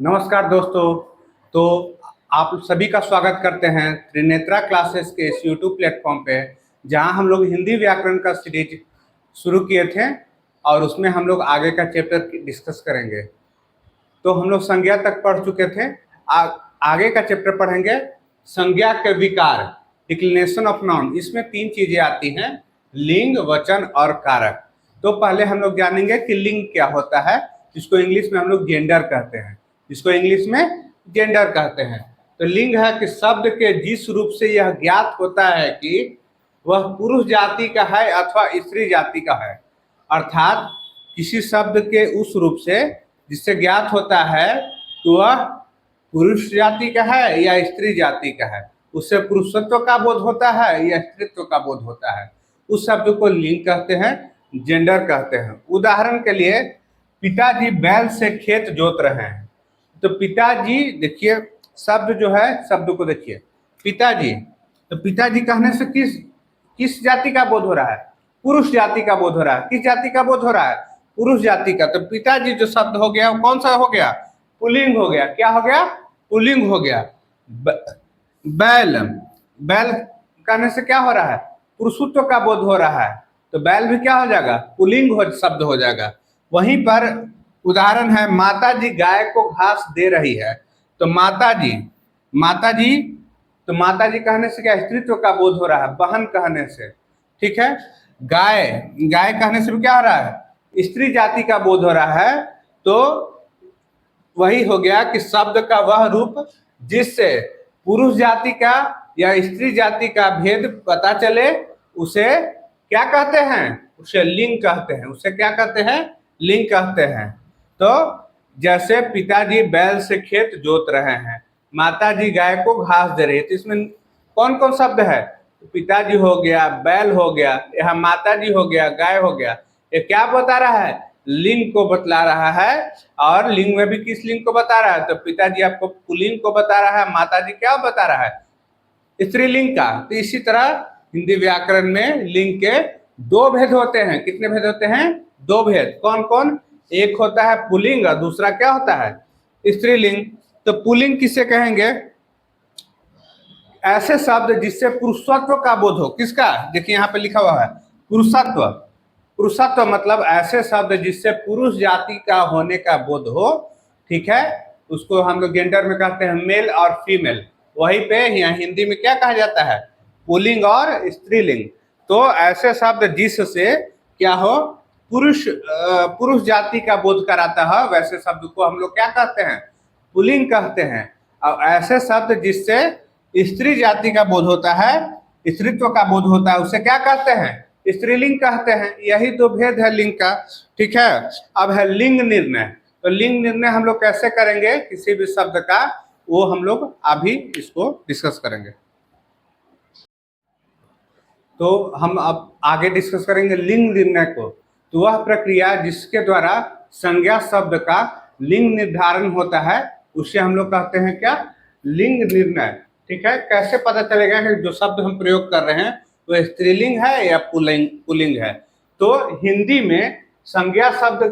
नमस्कार दोस्तों। तो आप सभी का स्वागत करते हैं त्रिनेत्रा क्लासेस के इस यूट्यूब प्लेटफॉर्म पे, जहां हम लोग हिंदी व्याकरण का सीरीज शुरू किए थे और उसमें हम लोग आगे का चैप्टर डिस्कस करेंगे। तो हम लोग संज्ञा तक पढ़ चुके थे। आगे का चैप्टर पढ़ेंगे संज्ञा के विकार, डिक्लिनेशन ऑफ नाउन। इसमें तीन चीजें आती हैं, लिंग, वचन और कारक। तो पहले हम लोग जानेंगे कि लिंग क्या होता है, जिसको इंग्लिश में हम लोग जेंडर कहते हैं। तो लिंग है कि शब्द के जिस रूप से यह ज्ञात होता है कि वह पुरुष जाति का है अथवा स्त्री जाति का है। अर्थात किसी शब्द के उस रूप से जिससे ज्ञात होता है तो वह पुरुष जाति का है या स्त्री जाति का है, उससे पुरुषत्व का बोध होता है या स्त्रीत्व का बोध होता है, उस शब्द को लिंग कहते हैं, जेंडर कहते हैं। उदाहरण के लिए, पिताजी बैल से खेत जोत रहे हैं। तो पिताजी, देखिए शब्द जो है, शब्द को देखिए, पिताजी। तो पिताजी कहने से किस जाति का बोध हो रहा है? पुरुष जाति का बोध हो रहा है। किस जाति का बोध हो रहा है? पुरुष जाति का। तो पिताजी जो शब्द हो गया वो कौन सा हो गया? पुल्लिंग हो गया। क्या हो गया? पुल्लिंग हो गया। बैल, बैल कहने से क्या हो रहा है? पुरुषत्व का बोध हो रहा है। तो बैल भी क्या हो जाएगा? पुल्लिंग शब्द हो जाएगा। वहीं पर उदाहरण है, माताजी गाय को घास दे रही है। तो माताजी, माताजी, तो माताजी कहने से क्या स्त्रीत्व का बोध हो रहा है? बहन कहने से, ठीक है। गाय, गाय कहने से भी क्या हो रहा है? स्त्री जाति का बोध हो रहा है। तो वही हो गया कि शब्द का वह रूप जिससे पुरुष जाति का या स्त्री जाति का भेद पता चले, उसे क्या कहते हैं? उसे लिंग कहते हैं। उसे क्या कहते हैं? लिंग कहते हैं। तो जैसे पिताजी बैल से खेत जोत रहे हैं, माताजी गाय को घास दे रही है। तो इसमें कौन कौन शब्द है? पिताजी हो गया, बैल हो गया, यहाँ माताजी हो गया, गाय हो गया। ये क्या बता रहा है? लिंग को बतला रहा है। और लिंग में भी किस लिंग को बता रहा है? तो पिताजी आपको पुल्लिंग को बता रहा है, माताजी क्या बता रहा है? स्त्रीलिंग का। तो इसी तरह हिंदी व्याकरण में लिंग के दो भेद होते हैं। कितने भेद होते हैं? दो भेद। कौन कौन? एक होता है पुल्लिंग और दूसरा क्या होता है? स्त्रीलिंग। तो पुल्लिंग किसे कहेंगे? ऐसे शब्द जिससे पुरुषत्व का बोध हो। किसका? देखिए यहाँ पे लिखा हुआ है पुरुषत्व। पुरुषत्व मतलब ऐसे शब्द जिससे पुरुष जाति का होने का बोध हो, ठीक है। उसको हम लोग जेंडर में कहते हैं मेल और फीमेल। वहीं पे यहाँ हिंदी में क्या कहा जाता है? पुल्लिंग और स्त्रीलिंग। तो ऐसे शब्द जिससे क्या हो, पुरुष जाति का बोध कराता है, वैसे शब्द को हम लोग क्या कहते हैं? पुल्लिंग कहते हैं। और ऐसे शब्द जिससे स्त्री जाति का बोध होता है, स्त्रीत्व का बोध होता है, उसे क्या कहते हैं? स्त्रीलिंग कहते हैं। यही दो भेद है लिंग का, ठीक है। अब है लिंग निर्णय। तो लिंग निर्णय हम लोग कैसे करेंगे किसी भी शब्द का, वो हम लोग अभी इसको डिस्कस करेंगे। तो हम अब आगे डिस्कस करेंगे लिंग निर्णय को। तो वह प्रक्रिया जिसके द्वारा संज्ञा शब्द का लिंग निर्धारण होता है, उसे हम लोग कहते हैं क्या? लिंग निर्णय, ठीक है। कैसे पता चलेगा कि जो शब्द हम प्रयोग कर रहे हैं वो स्त्रीलिंग है या पुल्लिंग है? तो हिंदी में संज्ञा शब्द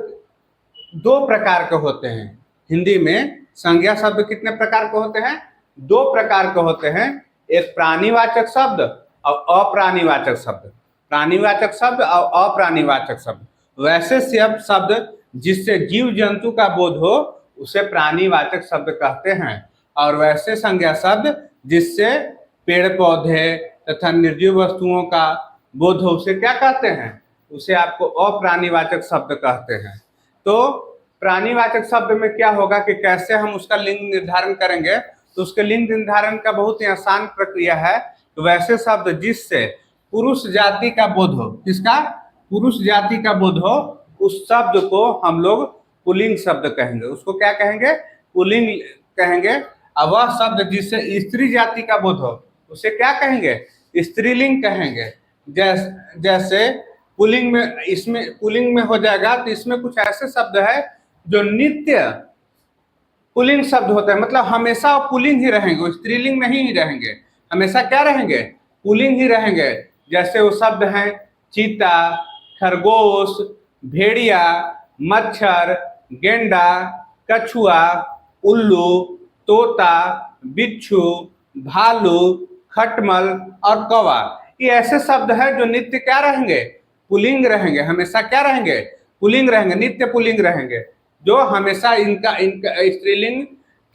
दो प्रकार के होते हैं। हिंदी में संज्ञा शब्द कितने प्रकार के होते हैं? दो प्रकार के होते हैं। एक प्राणीवाचक शब्द और अप्राणीवाचक शब्द। प्राणीवाचक शब्द और अप्राणीवाचक शब्द। वैसे शब्द जिससे जीव जंतु का बोध हो, उसे प्राणीवाचक शब्द कहते हैं। और वैसे संज्ञा शब्द जिससे पेड़ पौधे तथा निर्जीव वस्तुओं का बोध हो, उसे क्या कहते हैं? उसे आपको अप्राणीवाचक शब्द कहते हैं। तो प्राणीवाचक शब्द में क्या होगा कि कैसे हम उसका लिंग निर्धारण करेंगे? तो उसके लिंग निर्धारण का बहुत ही आसान प्रक्रिया है। तो वैसे शब्द जिससे पुरुष जाति का बोध हो, किसका? पुरुष जाति का बोध हो, उस शब्द को हम लोग पुल्लिंग शब्द कहेंगे। उसको क्या कहेंगे? पुल्लिंग कहेंगे। और वह शब्द जिससे स्त्री जाति का बोध हो, उसे क्या कहेंगे? स्त्रीलिंग कहेंगे। जैसे पुल्लिंग में, इसमें पुल्लिंग में हो जाएगा। तो इसमें कुछ ऐसे शब्द है जो नित्य पुल्लिंग शब्द होता है, मतलब हमेशा पुल्लिंग ही रहेंगे, वो स्त्रीलिंग नहीं ही रहेंगे। हमेशा क्या रहेंगे? पुल्लिंग ही रहेंगे। जैसे वो शब्द हैं चीता, खरगोश, भेड़िया, मच्छर, गेंडा, कछुआ, उल्लू, तोता, बिच्छू, भालू, खटमल और कौवा। ये ऐसे शब्द हैं जो नित्य क्या रहेंगे, पुल्लिंग रहेंगे, हमेशा क्या रहेंगे, पुल्लिंग रहेंगे, नित्य पुल्लिंग रहेंगे, जो हमेशा इनका इनका स्त्रीलिंग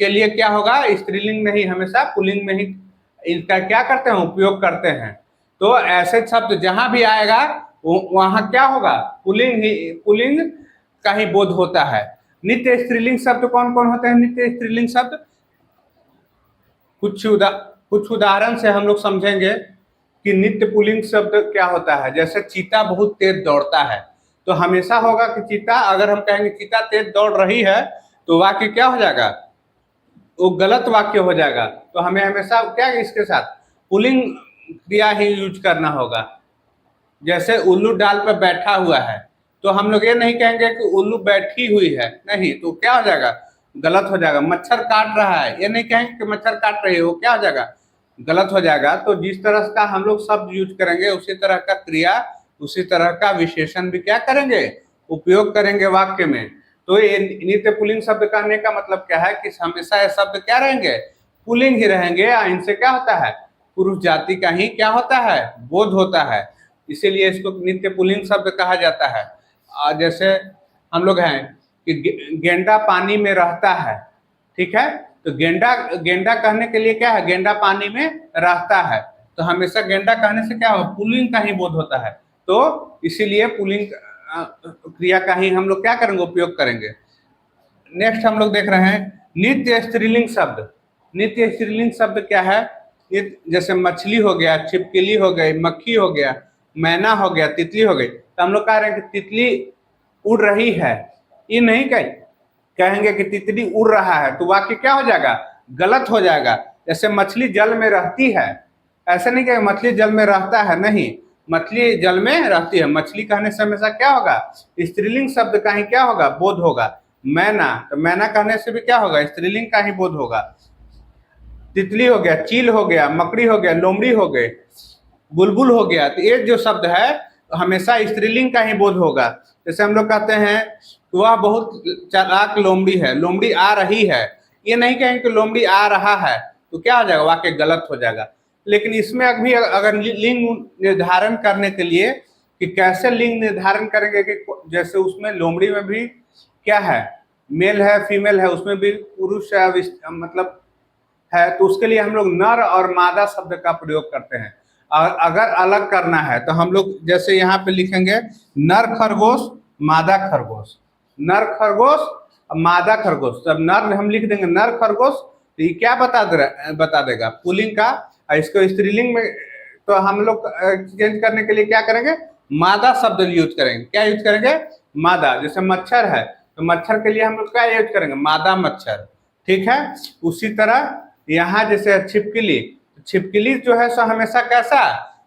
के लिए क्या होगा, स्त्रीलिंग नहीं, हमेशा पुल्लिंग में ही इनका क्या करते हैं, उपयोग करते हैं। तो ऐसे शब्द जहां भी आएगा वहां क्या होगा, पुल्लिंग का ही बोध होता है। नित्य स्त्रीलिंग शब्द कौन कौन होते हैं, नित्य स्त्रीलिंग शब्द कुछ उदाहरण से हम लोग समझेंगे कि नित्य पुल्लिंग शब्द क्या होता है। जैसे चीता बहुत तेज दौड़ता है, तो हमेशा होगा कि चीता, अगर हम कहेंगे चीता तेज दौड़ रही है, तो वाक्य क्या हो जाएगा, वो गलत वाक्य हो जाएगा। तो हमें हमेशा क्या इसके साथ पुल्लिंग क्रिया ही यूज करना होगा। जैसे उल्लू डाल पर बैठा हुआ है, तो हम लोग ये नहीं कहेंगे कि उल्लू बैठी हुई है, नहीं, तो क्या हो जाएगा, गलत हो जाएगा। मच्छर काट रहा है, ये नहीं कहेंगे कि मच्छर काट रही है, वो क्या हो जाएगा, गलत हो जाएगा। तो जिस तरह का हम लोग शब्द यूज करेंगे, उसी तरह का क्रिया, उसी तरह का विशेषण भी क्या करेंगे, उपयोग करेंगे वाक्य में। तो ये नित्य पुल्लिंग शब्द कहने का मतलब क्या है कि हमेशा ये शब्द क्या रहेंगे, पुल्लिंग ही रहेंगे। इनसे क्या होता है, पुरुष जाति का ही क्या होता है, बोध होता है, इसीलिए इसको नित्य पुल्लिंग शब्द कहा जाता है। जैसे हम लोग हैं कि गेंडा पानी में रहता है, ठीक है, तो गेंडा गेंडा कहने के लिए क्या है, गेंडा पानी में रहता है, तो हमेशा गेंडा कहने से क्या हो, पुल्लिंग का ही बोध होता है। तो इसीलिए पुल्लिंग क्रिया का ही हम लोग क्या करेंगे, उपयोग करेंगे। नेक्स्ट हम लोग देख रहे हैं नित्य स्त्रीलिंग शब्द। नित्य स्त्रीलिंग शब्द क्या है, जैसे मछली हो गया, छिपकली हो गई, मक्खी हो गया, मैना हो गया, तितली हो गई। तो हम लोग कह रहे हैं कि तितली उड़ रही है, ये नहीं कहेंगे कि तितली उड़ रहा है, तो वाक्य क्या हो जाएगा, गलत हो जाएगा। जैसे मछली जल में रहती है, ऐसा नहीं कहेंगे मछली जल में रहता है, नहीं, मछली जल में रहती है। मछली कहने से हमेशा क्या होगा, स्त्रीलिंग शब्द का ही क्या होगा, बोध होगा। मैना, तो मैना कहने से भी क्या होगा, स्त्रीलिंग का ही बोध होगा। तितली हो गया, चील हो गया, मकड़ी हो गया, लोमड़ी हो गए, बुलबुल हो गया, तो ये जो शब्द है हमेशा स्त्रीलिंग का ही बोध होगा। जैसे हम लोग कहते हैं वह बहुत चालाक लोमड़ी है, लोमड़ी आ रही है, ये नहीं कहेंगे कि लोमड़ी आ रहा है, तो क्या हो जाएगा, वाक्य गलत हो जाएगा। लेकिन इसमें अभी अगर लिंग निर्धारण करने के लिए कि कैसे लिंग निर्धारण करेंगे, कि जैसे उसमें लोमड़ी में भी क्या है, मेल है, फीमेल है, उसमें भी पुरुष है, मतलब है, तो उसके लिए हम लोग नर और मादा शब्द का प्रयोग करते हैं। और अगर अलग करना है तो हम लोग जैसे यहाँ पे लिखेंगे नर खरगोश, मादा खरगोश, नर खरगोश, मादा खरगोश। जब नर हम लिख देंगे नर खरगोश, तो ये क्या बता देगा, पुल्लिंग का। इसको स्त्रीलिंग में तो हम लोग चेंज करने के लिए क्या करेंगे, मादा शब्द यूज करेंगे। क्या यूज करेंगे, मादा। जैसे मच्छर है, तो मच्छर के लिए हम लोग क्या यूज करेंगे, मादा मच्छर, ठीक है। उसी तरह यहाँ जैसे छिपकली, छिपकली जो है सो हमेशा कैसा,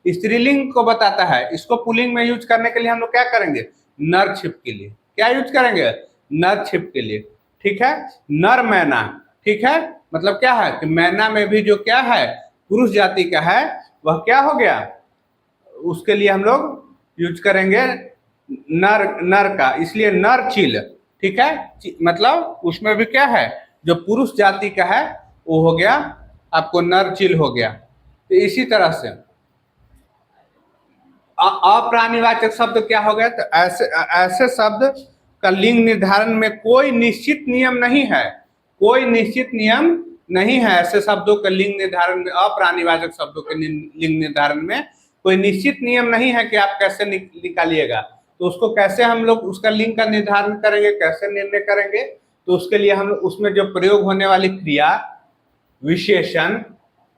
स्त्रीलिंग को बताता है। इसको पुल्लिंग में यूज करने के लिए हम लोग क्या करेंगे, नर छिपकली, क्या यूज करेंगे, नर छिपकली, ठीक है। नर मैना, ठीक है, मतलब क्या है कि मैना में भी जो क्या है, पुरुष जाति का है, वह क्या हो गया, उसके लिए हम लोग यूज करेंगे नर का, इसलिए नर चील, ठीक है, मतलब उसमें भी क्या है, जो पुरुष जाति का है वो हो गया आपको नर चील हो गया। तो इसी तरह से अप्राणीवाचक शब्द क्या हो गया, तो ऐसे शब्द का लिंग निर्धारण में कोई निश्चित नियम नहीं है, कोई निश्चित नियम नहीं है। ऐसे शब्दों के लिंग निर्धारण में, अप्राणीवाचक शब्दों के लिंग निर्धारण में कोई निश्चित नियम नहीं है कि आप कैसे निकालिएगा। तो उसको कैसे हम लोग उसका लिंग का निर्धारण करेंगे, कैसे निर्णय करेंगे, तो उसके लिए हम उसमें जो प्रयोग होने वाली क्रिया, विशेषण,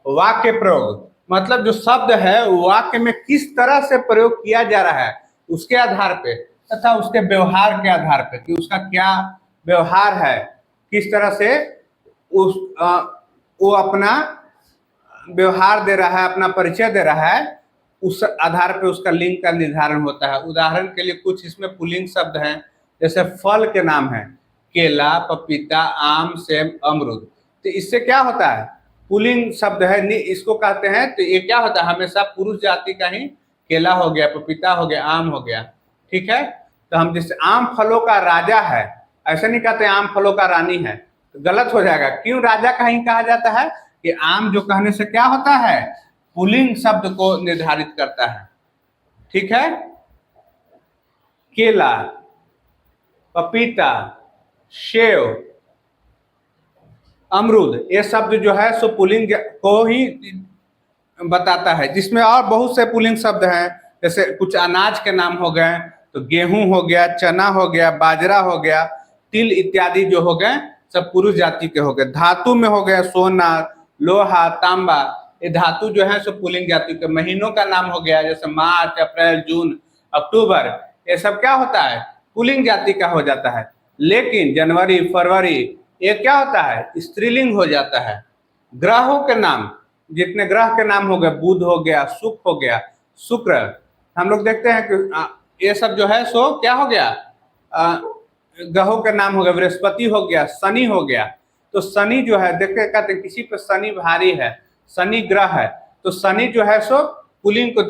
वाक्य प्रयोग, मतलब जो शब्द है वाक्य में किस तरह से प्रयोग किया जा रहा है उसके आधार पे, तथा उसके व्यवहार के आधार पे कि उसका क्या व्यवहार है, किस तरह से वो अपना व्यवहार दे रहा है, अपना परिचय दे रहा है, उस आधार पे उसका लिंग का निर्धारण होता है। उदाहरण के लिए कुछ इसमें पुल्लिंग शब्द हैं, जैसे फल के नाम है, केला, पपीता, आम, सेब, अमरूद। तो इससे क्या होता है, पुल्लिंग शब्द है, इसको कहते हैं, तो ये क्या होता है, हमेशा पुरुष जाति का ही, केला हो गया, पपीता हो गया, आम हो गया, ठीक है। तो हम जैसे आम फलों का राजा है, ऐसा नहीं कहते आम फलों का रानी है, गलत हो जाएगा। क्यों राजा का ही कहा जाता है कि आम जो कहने से क्या होता है, पुल्लिंग शब्द को निर्धारित करता है। ठीक है, केला, पपीता, सेव, अमरूद, ये शब्द जो है सो पुल्लिंग को ही बताता है, जिसमें और बहुत से पुल्लिंग शब्द हैं। जैसे कुछ अनाज के नाम हो गए, तो गेहूं हो गया, चना हो गया, बाजरा हो गया, तिल इत्यादि जो हो गए सब पुरुष जाति के हो गए। धातु में हो गया सोना, लोहा, तांबा, ये धातु जो है सो पुल्लिंग जाति के। महीनों का नाम हो गया, जैसे मार्च, अप्रैल, जून, अक्टूबर, ये सब क्या होता है, पुल्लिंग जाति का हो जाता है। लेकिन जनवरी, फरवरी, ये क्या होता है, स्त्रीलिंग हो जाता है। ग्रहों के नाम, जितने ग्रह के नाम हो गए, बुध हो गया, शुक्र हो गया, शुक्र, हम लोग देखते हैं कि ये सब जो है सो क्या हो गया, ग्रहों के नाम हो गए। बृहस्पति हो गया, शनि हो गया। तो शनि जो है, देखते कहते किसी पर शनि भारी है, शनि ग्रह है, तो शनि जो है सो पुल्लिंग को,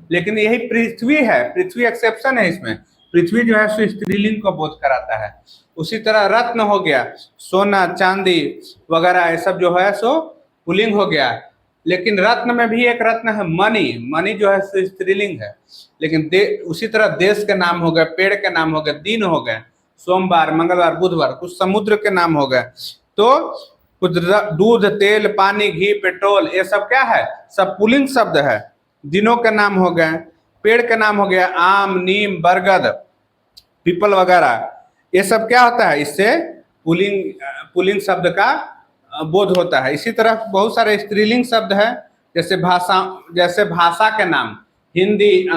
लेकिन यही पृथ्वी है, पृथ्वी एक्सेप्शन है इसमें। पृथ्वी जो है सो स्त्रीलिंग को बोध कराता है। उसी तरह रत्न हो गया, सोना, चांदी वगैरह, ये सब जो है सो पुल्लिंग हो गया। लेकिन रत्न में भी एक रत्न है मणि, मणि जो है सो स्त्रीलिंग है। लेकिन उसी तरह देश के नाम हो गए, पेड़ के नाम हो गए, दिन हो गए, सोमवार, मंगलवार, बुधवार, कुछ समुद्र के नाम हो गए। तो कुछ दूध, तेल, पानी, घी, पेट्रोल, ये सब क्या है, सब पुल्लिंग शब्द है। दिनों के नाम हो गए, पेड़ के नाम हो गया, आम, नीम, बरगद, पीपल वगैरह, ये सब क्या होता है, इससे पुल्लिंग शब्द का बोध होता है। इसी तरह बहुत सारे स्त्रीलिंग शब्द है, जैसे भाषा के नाम, हिंदी,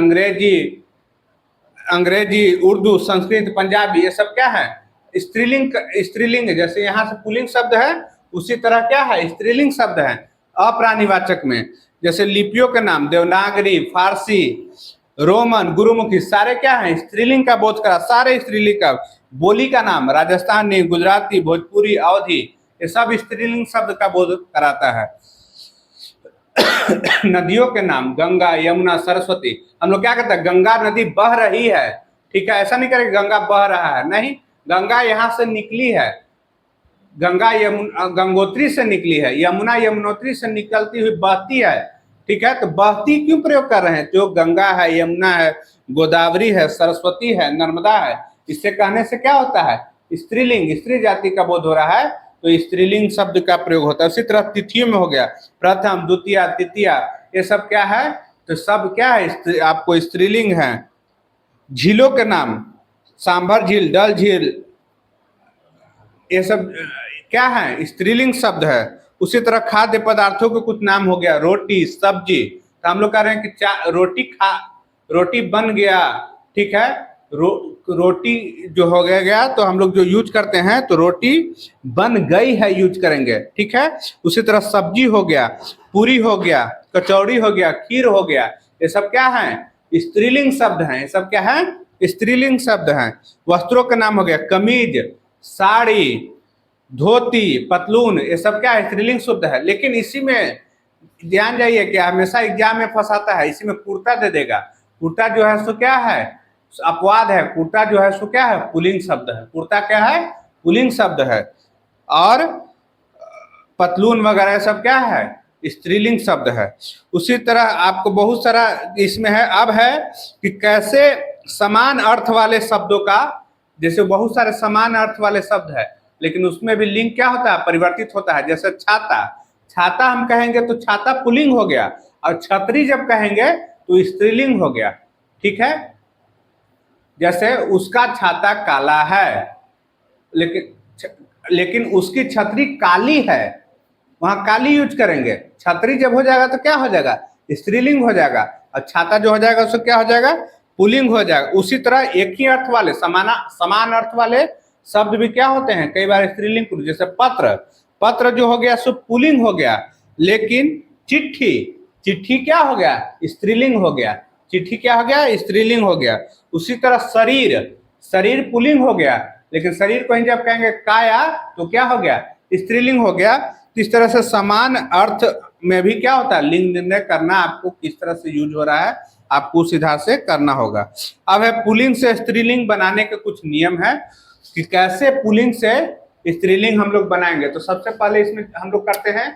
अंग्रेजी, उर्दू, संस्कृत, पंजाबी, ये सब क्या है, स्त्रीलिंग। जैसे यहाँ से पुल्लिंग शब्द है, उसी तरह क्या है, स्त्रीलिंग शब्द है अप्राणिवाचक में। जैसे लिपियों के नाम, देवनागरी, फारसी, रोमन, गुरुमुखी, सारे क्या है, स्त्रीलिंग का बोध करा, सारे स्त्रीलिंग का। बोली का नाम, राजस्थानी, गुजराती, भोजपुरी, अवधी, ये सब स्त्रीलिंग शब्द का बोध कराता है। नदियों के नाम, गंगा, यमुना, सरस्वती, हम लोग क्या कहते हैं, गंगा नदी बह रही है। ठीक है, ऐसा नहीं करें गंगा बह रहा है, नहीं, गंगा यहाँ से निकली है, गंगा गंगोत्री से निकली है, यमुना यमुनोत्री से निकलती हुई बहती है। ठीक है, तो बहती क्यों प्रयोग कर रहे हैं, जो गंगा है, यमुना है, गोदावरी है, सरस्वती है, नर्मदा है, इससे कहने से क्या होता है, स्त्रीलिंग, स्त्री जाति का बोध हो रहा है, तो स्त्रीलिंग शब्द का प्रयोग होता है। उसी तरह तिथियों में हो गया, प्रथम, द्वितीय, तृतीया, ये सब क्या है, तो सब क्या है, आपको स्त्रीलिंग है। झीलों के नाम, सांभर झील, डल झील, ये सब क्या है, स्त्रीलिंग शब्द है। उसी तरह खाद्य पदार्थों के कुछ नाम हो गया, रोटी, सब्जी, तो हम लोग कह रहे हैं कि रोटी बन गया। ठीक है, रोटी जो हो गया तो हम लोग जो यूज करते हैं, तो रोटी बन गई है यूज करेंगे। ठीक है, उसी तरह सब्जी हो गया, पूरी हो गया, कचौड़ी हो गया, खीर हो गया, ये सब क्या है, स्त्रीलिंग शब्द हैं। ये सब क्या है, स्त्रीलिंग शब्द हैं। वस्त्रों का नाम हो गया, कमीज, साड़ी, धोती, पतलून, ये सब क्या है, स्त्रीलिंग शब्द है। लेकिन इसी में ध्यान जाइए कि हमेशा एग्जाम में फंसाता है, इसी में कुर्ता दे देगा। कुर्ता जो है सो क्या है, अपवाद है, कुर्ता जो है सो क्या है, पुल्लिंग शब्द है। कुर्ता क्या है, पुल्लिंग शब्द है। और पतलून वगैरह सब क्या है, स्त्रीलिंग शब्द है। उसी तरह आपको बहुत सारा इसमें है। अब है कि कैसे समान अर्थ वाले शब्दों का, जैसे बहुत सारे समान अर्थ वाले शब्द है, लेकिन उसमें भी लिंग क्या होता है, परिवर्तित होता है। जैसे छाता, छाता हम कहेंगे तो छाता पुल्लिंग हो गया, और छतरी जब कहेंगे तो स्त्रीलिंग हो गया। ठीक है, जैसे उसका छाता काला है, लेकिन उसकी छतरी काली है, वहां काली यूज करेंगे। छतरी जब हो जाएगा तो क्या हो जाएगा, स्त्रीलिंग हो जाएगा, और छाता जो हो जाएगा उसको क्या हो जाएगा, पुल्लिंग हो जाएगा। उसी तरह एक ही अर्थ वाले समान अर्थ वाले शब्द भी क्या होते हैं, कई बार स्त्रीलिंग पुल्लिंग। जैसे पत्र, पत्र जो हो गया सो पुल्लिंग हो गया, लेकिन चिट्ठी, चिट्ठी क्या हो गया, स्त्रीलिंग हो गया। चिट्ठी क्या हो गया, स्त्रीलिंग हो गया। उसी तरह शरीर, शरीर पुल्लिंग हो गया, लेकिन शरीर को जब कहेंगे काया तो क्या हो गया, स्त्रीलिंग हो गया। इस तरह से समान अर्थ में भी क्या होता है, लिंग निर्णय करना, आपको किस तरह से यूज हो रहा है आपको उस आधार से करना होगा। अब है पुल्लिंग से स्त्रीलिंग बनाने के कुछ नियम है कि कैसे पुल्लिंग से स्त्रीलिंग हम लोग बनाएंगे तो सबसे पहले इसमें हम लोग करते हैं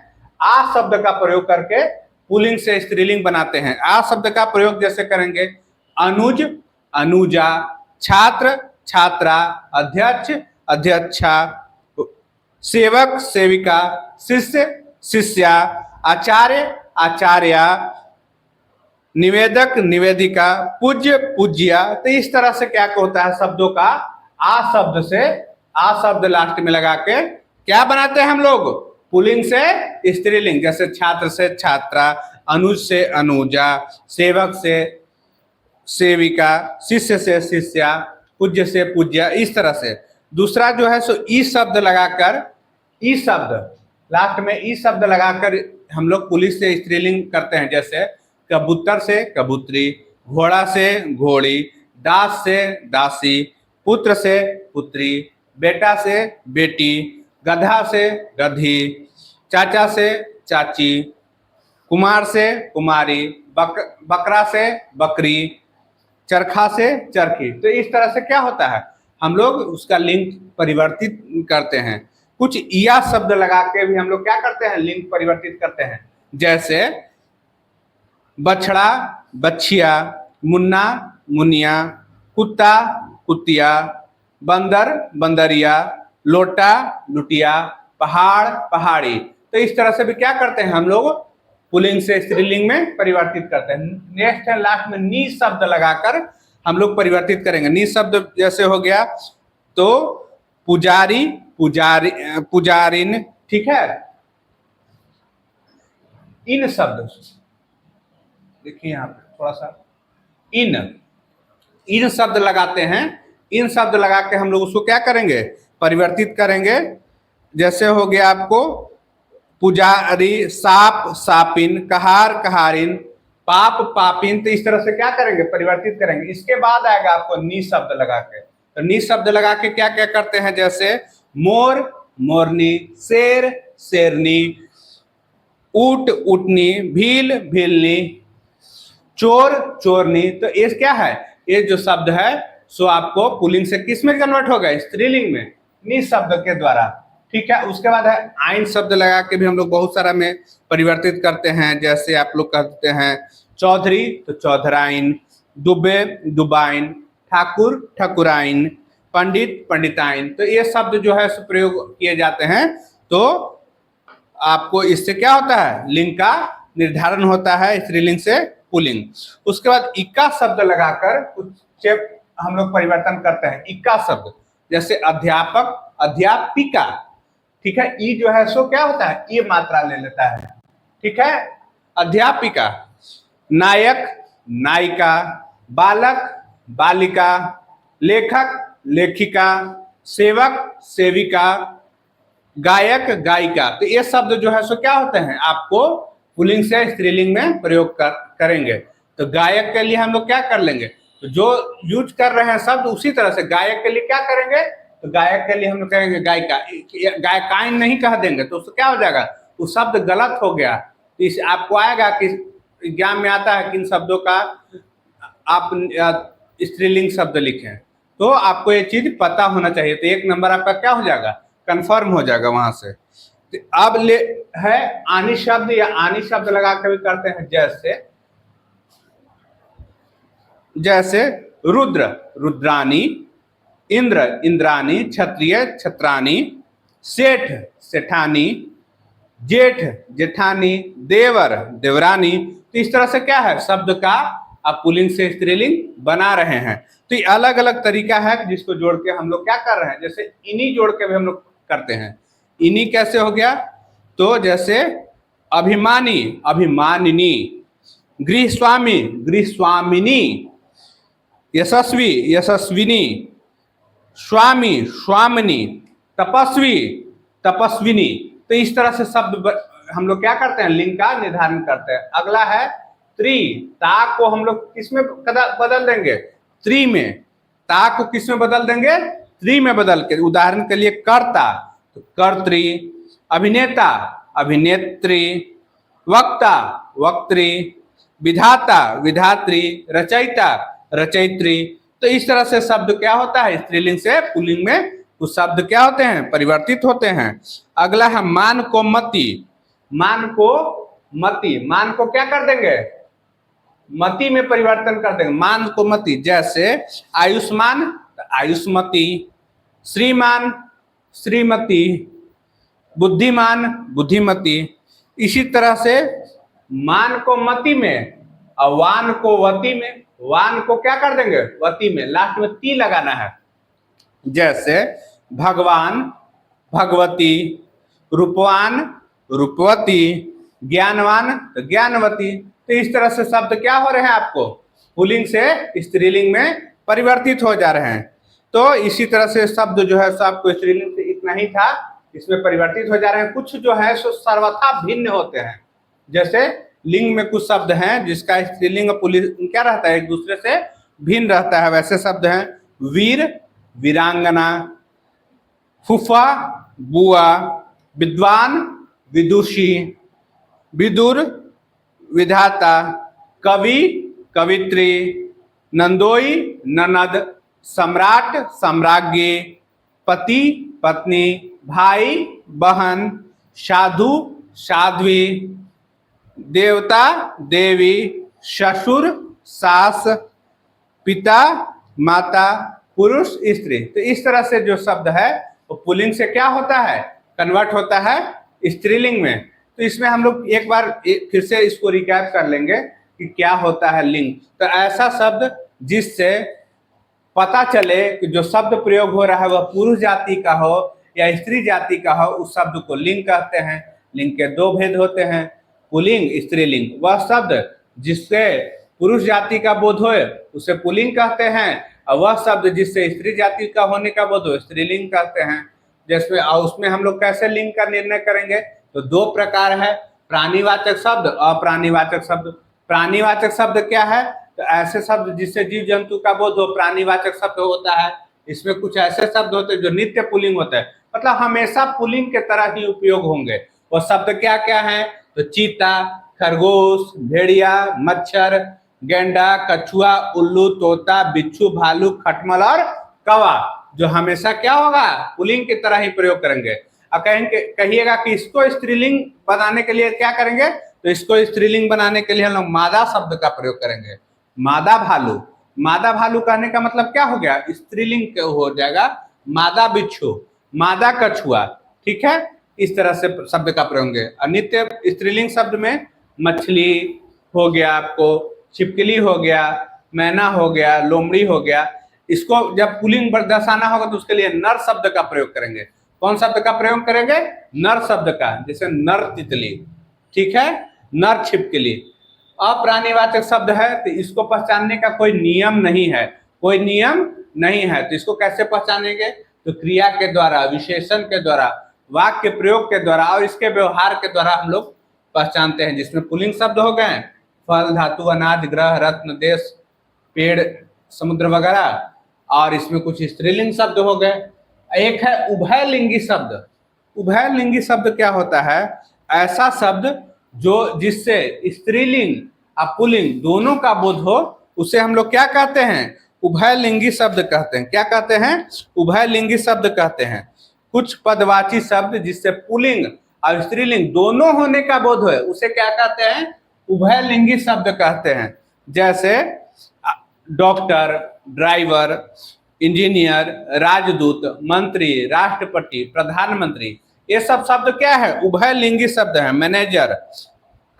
आ शब्द का प्रयोग करके पुल्लिंग से स्त्रीलिंग बनाते हैं। आ शब्द का प्रयोग जैसे करेंगे अनुज, अनुजा, छात्र, छात्रा, अध्यक्ष, अध्यक्षा, सेवक, सेविका, शिष्य, शिष्या, आचार्य, आचार्या, निवेदक, निवेदिका, पूज्य, पूज्या। तो इस तरह से क्या होता है, शब्दों का आ शब्द से आ शब्द लास्ट में लगा के क्या बनाते हैं हम लोग, पुल्लिंग से स्त्रीलिंग। जैसे छात्र से छात्रा, अनुज से अनुजा, सेवक से सेविका, शिष्य से शिष्या, पूज्य से पूज्या, इस तरह से। दूसरा जो है सो ई शब्द लगाकर, ई शब्द लास्ट में ई शब्द लगाकर हम लोग पुल्लिंग से स्त्रीलिंग करते हैं। जैसे कबूतर से कबूतरी, घोड़ा से घोड़ी, दास से दासी, पुत्र से पुत्री, बेटा से बेटी, गधा से गधी, चाचा से चाची, कुमार से कुमारी, बकरा से बकरी, चरखा से चरखी। तो इस तरह से क्या होता है, हम लोग उसका लिंग परिवर्तित करते हैं। कुछ या शब्द लगा के भी हम लोग क्या करते हैं, लिंग परिवर्तित करते हैं। जैसे बछड़ा, बछिया, मुन्ना, मुनिया, कुत्ता, कुतिया, बंदर, बंदरिया, लोटा, लुटिया, पहाड़, पहाड़ी। तो इस तरह से भी क्या करते हैं हम लोग, पुल्लिंग से स्त्रीलिंग में परिवर्तित करते हैं। नेक्स्ट है लास्ट में नी शब्द लगाकर हम लोग परिवर्तित करेंगे। नी शब्द जैसे हो गया तो पुजारी, पुजारी, पुजारिन, ठीक है। इन शब्द देखिए यहाँ पे थोड़ा सा इन शब्द लगाते हैं। इन शब्द लगा के हम लोग उसको क्या करेंगे, परिवर्तित करेंगे। जैसे हो गया आपको पुजारी, साप, सापिन, कहार, कहारिन, पाप, पापिन। तो इस तरह से क्या करेंगे, परिवर्तित करेंगे। इसके बाद आएगा आपको नी शब्द लगा के। तो नी शब्द लगा के क्या क्या करते हैं, जैसे मोर, मोरनी, शेर, शेरनी, ऊट, ऊटनी, भील, भीलनी, चोर, चोरनी। तो ये क्या है, ये जो शब्द है सो आपको पुल्लिंग से किस में कन्वर्ट होगा, स्त्रीलिंग में, नी शब्द के द्वारा, ठीक है। उसके बाद है आइन शब्द लगा के भी हम लोग बहुत सारा में परिवर्तित करते हैं। जैसे आप लोग कहते हैं चौधरी तो चौधराइन, दुबे, दुबाइन, ठाकुर, ठकुराइन, पंडित, पंडिताइन। तो ये शब्द जो है प्रयोग किए जाते हैं। तो आपको इससे क्या होता है, लिंग का निर्धारण होता है, स्त्रीलिंग से पुल्लिंग। उसके बाद इक्का शब्द लगाकर कुछ हम लोग परिवर्तन करते हैं। इक्का शब्द जैसे अध्यापक, अध्यापिका, ठीक है। ई जो है सो क्या होता है, ये मात्रा ले लेता है, ठीक है। अध्यापिका, नायक, नायिका, बालक, बालिका, लेखक, लेखिका, सेवक, सेविका, गायक, गायिका। तो ये शब्द जो है सो क्या होते हैं, आपको पुल्लिंग से स्त्रीलिंग में प्रयोग करेंगे। तो गायक के लिए हम लोग क्या कर लेंगे, तो जो यूज कर रहे हैं शब्द उसी तरह से गायक के लिए क्या करेंगे, तो गायक के लिए हम लोग कहेंगे गायिका, गायकाइन नहीं कह देंगे तो उसको क्या हो जाएगा, वो शब्द गलत हो गया। तो इस आपको आएगा कि एग्जाम में आता है कि इन शब्दों का आप स्त्रीलिंग शब्द लिखें, तो आपको ये चीज पता होना चाहिए। तो 1 नंबर आपका क्या हो जाएगा, कंफर्म हो जाएगा वहां से। तो अब ले है आनी शब्द, या आनी शब्द लगा के भी करते हैं। जैसे रुद्र, रुद्रानी, इंद्र, इंद्रानी, क्षत्रिय, छत्रानी, सेठ, सेठानी, जेठ, जेठानी, देवर, देवरानी। तो इस तरह से क्या है, शब्द का आप पुल्लिंग से स्त्रीलिंग बना रहे हैं। तो ये अलग अलग तरीका है जिसको जोड़ के हम लोग क्या कर रहे हैं। जैसे इन्हीं जोड़ के भी हम लोग करते हैं। इन्हीं कैसे हो गया, तो जैसे अभिमानी, अभिमानिनी, गृहस्वामी, गृहस्वामिनी, यशस्वी, यशस्विनी, स्वामी, स्वामिनी, तपस्वी, तपस्विनी। तो इस तरह से शब्द हम लोग क्या करते हैं, लिंग का निर्धारण करते हैं। अगला है त्रि, ता को हम लोग किस में बदल देंगे, त्रि में। ता को किस में बदल देंगे, त्रि में बदल के। उदाहरण के लिए कर्ता तो कर्त्री, अभिनेता, अभिनेत्री, वक्ता, वक्त्री, विधाता, विधात्री, रचयिता, रचयित्री। तो इस तरह से शब्द क्या होता है, स्त्रीलिंग से पुल्लिंग में कुछ शब्द क्या होते हैं, परिवर्तित होते हैं। अगला है मान को मति। मान को मति, मान को क्या कर देंगे, मति में परिवर्तन कर देंगे, मान को मति। जैसे आयुष्मान आयुष्मति, श्रीमान श्रीमती, बुद्धिमान बुद्धिमती। इसी तरह से मान को मति में और वान को वति में, वान को क्या कर देंगे, वति में, लास्ट में ती लगाना है। जैसे भगवान भगवती, रूपवान रूपवती, ज्ञानवान ज्ञानवती। तो इस तरह से शब्द क्या हो रहे हैं, आपको पुल्लिंग से स्त्रीलिंग में परिवर्तित हो जा रहे हैं। तो इसी तरह से शब्द जो है सो आपको स्त्रीलिंग से इतना ही था, इसमें परिवर्तित हो जा रहे हैं। कुछ जो है सो सर्वथा भिन्न होते हैं। जैसे लिंग में कुछ शब्द हैं जिसका स्त्रीलिंग और पुल्लिंग क्या रहता है, एक दूसरे से भिन्न रहता है। वैसे शब्द हैं वीर वीरांगना, फूफा बुआ, विद्वान विदुषी, विदुर विधाता, कवि कवित्री, नंदोई ननद, सम्राट सम्राज्ञी, पति पत्नी, भाई बहन, साधु साध्वी, देवता देवी, ससुर सास, पिता माता, पुरुष स्त्री। तो इस तरह से जो शब्द है वो पुल्लिंग से क्या होता है, कन्वर्ट होता है स्त्रीलिंग में। तो इसमें हम लोग एक बार फिर से इसको रिकैप कर लेंगे कि क्या होता है लिंग। तो ऐसा शब्द जिससे पता चले कि जो शब्द प्रयोग हो रहा है वह पुरुष जाति का हो या स्त्री जाति का हो, उस शब्द को लिंग कहते हैं। लिंग के दो भेद होते हैं, पुल्लिंग स्त्रीलिंग। वह शब्द जिससे पुरुष जाति का बोध हो उसे पुल्लिंग कहते हैं, और वह शब्द जिससे स्त्री जाति का होने का बोध हो स्त्रीलिंग कहते हैं। जिसमें उसमें हम लोग कैसे लिंग का निर्णय करेंगे, तो दो प्रकार है, प्राणीवाचक शब्द और अप्राणीवाचक शब्द। प्राणीवाचक शब्द क्या है, तो ऐसे शब्द जिससे जीव जंतु का बोध हो प्राणीवाचक शब्द होता है। इसमें कुछ ऐसे शब्द होते हैं जो नित्य पुल्लिंग होते हैं, मतलब हमेशा पुल्लिंग के तरह ही उपयोग होंगे। वो शब्द क्या क्या है, तो चीता, खरगोश, भेड़िया, मच्छर, गेंडा, कछुआ, उल्लू, तोता, बिच्छू, भालू, खटमल और कौवा, जो हमेशा क्या होगा, पुल्लिंग की तरह ही प्रयोग करेंगे। और कहिएगा कि इसको स्त्रीलिंग बनाने के लिए क्या करेंगे, तो इसको स्त्रीलिंग बनाने के लिए हम लोग मादा शब्द का प्रयोग करेंगे। मादा भालू, मादा भालू कहने का मतलब क्या हो गया, स्त्रीलिंग हो जाएगा। मादा बिच्छू, मादा कछुआ, ठीक है। इस तरह से शब्द का प्रयोग होंगे। नित्य स्त्रीलिंग शब्द में मछली हो गया, आपको छिपकली हो गया, मैना हो गया, लोमड़ी हो गया। इसको जब पुल्लिंग दर्शाना होगा तो उसके लिए नर शब्द का प्रयोग करेंगे। कौन शब्द का प्रयोग करेंगे, नर शब्द का। जैसे नर तितली, ठीक है, नर छिपकली। अप्राणीवाचक शब्द है तो इसको पहचानने का कोई नियम नहीं है, कोई नियम नहीं है। तो इसको कैसे पहचानेंगे, तो क्रिया के द्वारा, विशेषण के द्वारा, वाक्य प्रयोग के द्वारा और इसके व्यवहार के द्वारा हम लोग पहचानते हैं। जिसमें पुल्लिंग शब्द हो गए फल, धातु, अनाज, ग्रह, रत्न, देश, पेड़, समुद्र वगैरह, और इसमें कुछ स्त्रीलिंग शब्द हो गए। एक है उभयलिंगी शब्द। उभयलिंगी शब्द क्या होता है, ऐसा शब्द जो जिससे स्त्रीलिंग और पुल्लिंग दोनों का बोध हो, उसे हम लोग क्या कहते हैं, उभयलिंगी शब्द कहते हैं। क्या कहते हैं, उभयलिंगी शब्द कहते हैं। कुछ पदवाची शब्द जिससे पुल्लिंग और स्त्रीलिंग दोनों होने का बोध हो उसे क्या कहते हैं, उभयलिंगी शब्द कहते हैं। जैसे डॉक्टर, ड्राइवर, इंजीनियर, राजदूत, मंत्री, राष्ट्रपति, प्रधानमंत्री, ये सब शब्द क्या है, उभयलिंगी शब्द है। मैनेजर,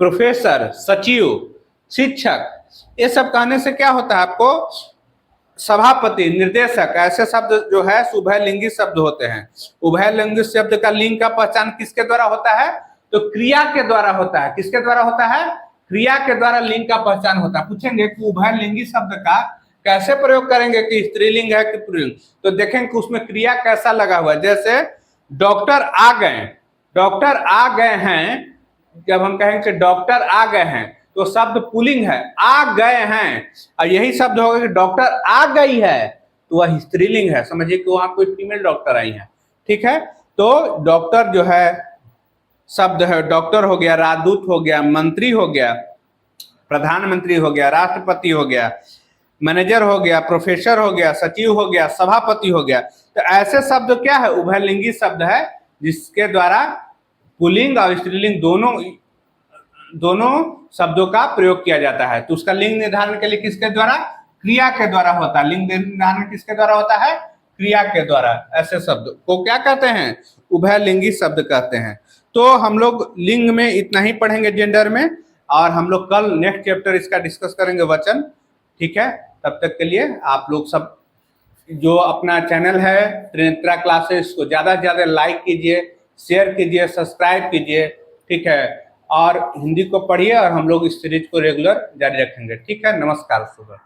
प्रोफेसर, सचिव, शिक्षक, ये सब कहने से क्या होता है, आपको सभापति, निर्देशक, ऐसे शब्द जो है उभयलिंगी शब्द होते हैं। उभयलिंगी शब्द का लिंग का पहचान किसके द्वारा होता है, तो क्रिया के द्वारा होता है। किसके द्वारा होता है, क्रिया के द्वारा लिंग का पहचान होता है। पूछेंगे कि उभयलिंगी शब्द का कैसे प्रयोग करेंगे, कि स्त्रीलिंग है कि पुल्लिंग, तो देखेंगे कि उसमें क्रिया कैसा लगा हुआ है। जैसे डॉक्टर आ गए, डॉक्टर आ गए हैं, जब हम कहेंगे कि डॉक्टर आ गए हैं तो शब्द पुल्लिंग है, आ गए हैं। और यही शब्द होगा कि डॉक्टर आ गई है तो वह स्त्रीलिंग है। समझिए कि वहां कोई फीमेल डॉक्टर आई है, ठीक है। तो डॉक्टर जो है शब्द है, डॉक्टर हो गया, राजदूत हो गया, मंत्री हो गया, प्रधानमंत्री हो गया, राष्ट्रपति हो गया, मैनेजर हो गया, प्रोफेसर हो गया, सचिव हो गया, सभापति हो गया। तो ऐसे शब्द क्या है, उभयलिंगी शब्द है, जिसके द्वारा पुल्लिंग और स्त्रीलिंग दोनों शब्दों का प्रयोग किया जाता है। तो उसका लिंग निर्धारण के लिए किसके द्वारा, क्रिया के द्वारा होता है। लिंग निर्धारण किसके द्वारा होता है, क्रिया के द्वारा। ऐसे शब्द को क्या कहते हैं, उभयलिंगी शब्द कहते हैं। तो हम लोग लिंग में इतना ही पढ़ेंगे, जेंडर में, और हम लोग कल नेक्स्ट चैप्टर इसका डिस्कस करेंगे, वचन। ठीक है, तब तक के लिए आप लोग सब जो अपना चैनल है त्रिनेत्रा क्लासेस को ज़्यादा से ज़्यादा लाइक कीजिए, शेयर कीजिए, सब्सक्राइब कीजिए। ठीक है, और हिंदी को पढ़िए, और हम लोग इस सीरीज को रेगुलर जारी रखेंगे। ठीक है, नमस्कार सुबह।